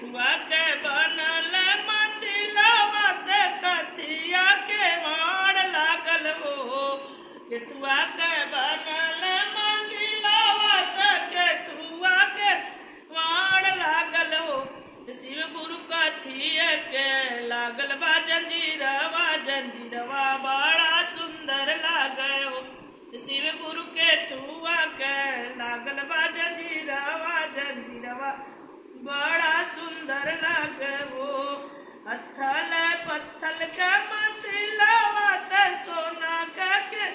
केथुआ के बनल मंदिलवा ते कथिया के माड़ लागल हो। केथुआ के बनल मंदिलवा ते केथुआ के माड़ लागल हो। शिव गुरु कथिया के लागल बा जंजीरवा, जंजीरवा बड़ा सुंदर लागे हो। शिव गुरु केथुआ के लागल बा जंजीरवा, जंजीरवा बड़ा सुंदर लागे हो। अथल पत्थल के मंदिलवा ते सोना के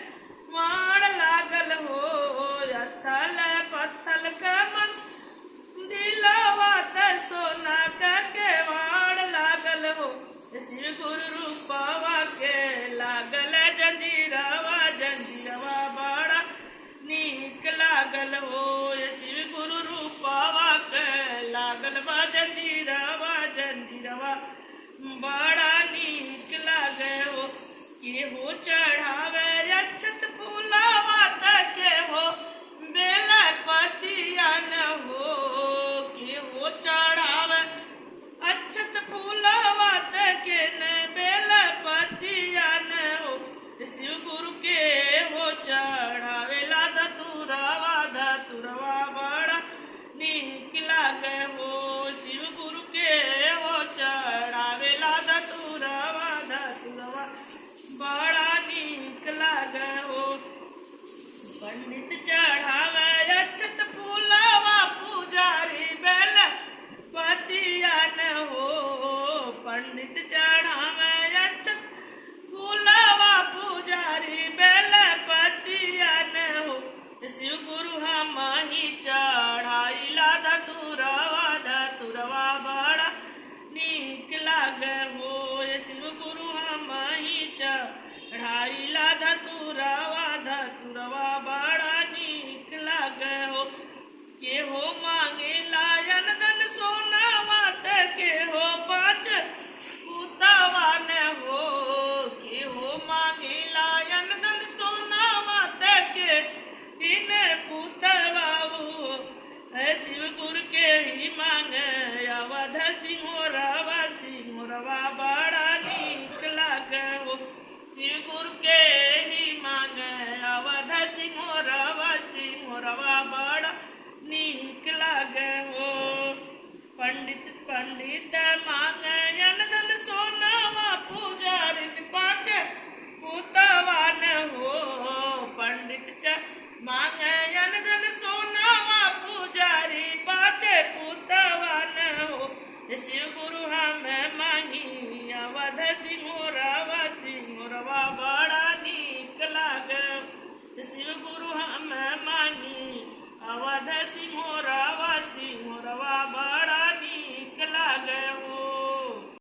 माड़ लागल हो। अथल पत्थल के मंदिलवा ते सोना के माड़ लागल हो। शिव गुरु रूपवा के लागल जंजीरवा, जंजीरवा बड़ा नीक लागल हो। शिव गुरु रूपवा के लागल बा जंजीरवा, जंजीरवा बड़ा नीक लागे हो। केहू चढ़ावे